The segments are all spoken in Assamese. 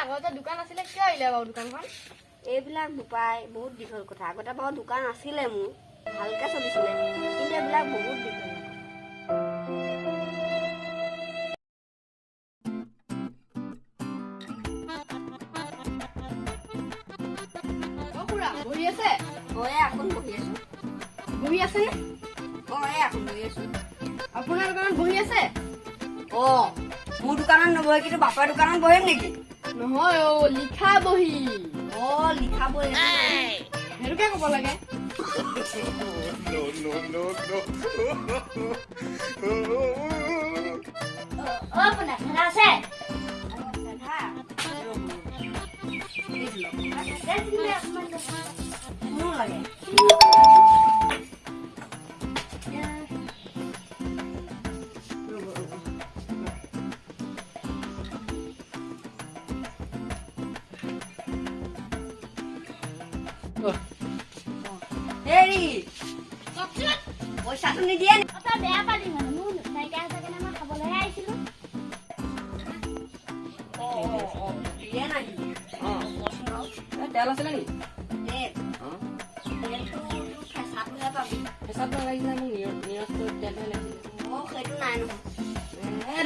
আগতে দোকান আছিলে কিয় আহিলে বাৰু দোকানখন? এইবিলাক বোপাই বহুত দীঘল কথা। আগতে বাৰু দোকান আছিলে মোৰ, ভালকে চলিছিলে, কিন্তু এইবিলাক বহুত দীঘল। বহি আছে? এখন বহি আছো। বহি আছে নে? এখন বহি আছো। আপোনাৰ দোকানত বহি আছে? মোৰ দোকানত নবহে, কিন্তু বাপাৰ দোকানত বহিম নেকি? নহয় লিখা বহি। লিখা বহি সেইটোকে ক'ব লাগে। আছে লাগে পইচাটো নিদিয়ে বেয়া পালি মানে মোৰ নাইকিয়া হৈছে কাৰণে মই খাবলৈহে আহিছিলো। তেল আছিলে নেকি? সেইটো নাই নহয়।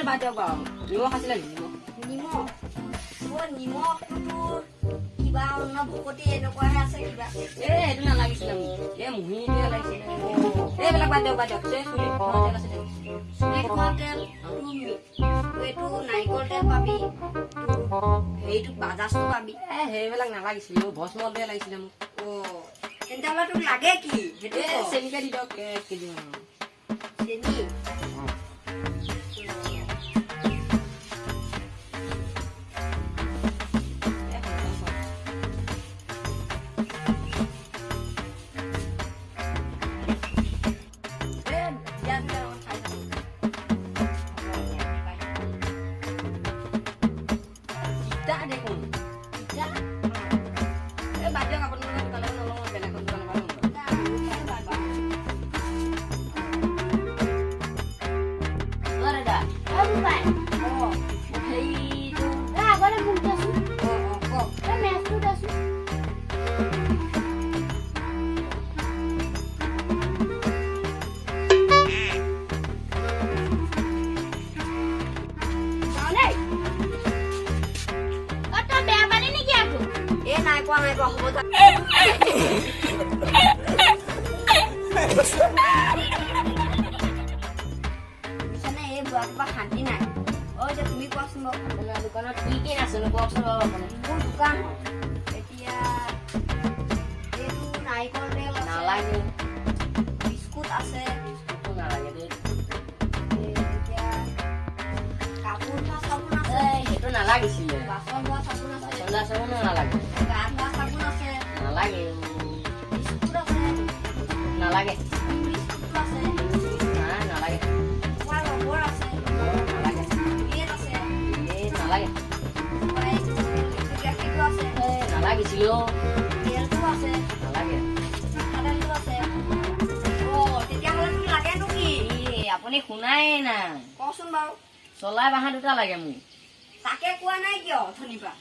বাদ দিয়ক বাৰু। নিমখ আছিলে নেকি? নিমখটো কিবা অন্য ভকতি এনেকুৱাহে আছে কিবা। সেইটো নালাগিছিলে মোক। মুহিটোহে লাগিছিলে। এইবিলাক বাদ দিয়ক বাদ দিয়ক। চুলিত খোৱা তেল, এইটো নাৰিকল তেল পাবি, হেৰিটো বাজাজটো পাবি। সেইবিলাক নালাগিছিলে। ভস্মলটোহে লাগিছিলে মোক। তেন্তে হ'লে তোক লাগে কি? সেইটো চেনিকে দি দিয়ক 1 কেজি মান। চেনি নাই কোৱা হ'ব যা। এই বুঢ়াটোৰ শান্তি নাই। এতিয়া তুমি কোৱাচোন বাৰু, আপোনাৰ দোকানত কি কি আছে কওকচোন বাৰু। মোৰ দোকান এতিয়া এইটো নাৰিকল তেল নালাগে, বিস্কুট আছে, নালাগে দেই। এতিয়া কাপোৰ ধোৱা চাবোন আছে, সেইটো নালাগিছিলে। বাচন ধোৱা চাবোন আছে, চাবোনো নালাগে। গা ধোৱা চাবোন আছে, নালাগে। বিস্কুট আছে, নালাগে। বিস্কুট আছে, নালাগে। ৰবৰ আছে, নালাগে। ব্ৰেড আছে, নালাগে। গাখীৰটো আছে, নালাগিছিল। তেলটো আছে, নালাগে। মিঠাতেলটো আছে। তেতিয়াহ'লে তোক লাগেনো কি? আপুনি শুনাই নাই। কচোন বাৰু। চলাই বাহা 2টা লাগে মোক। তাকে কোৱা নাই কিয় অথনিৰ পৰা?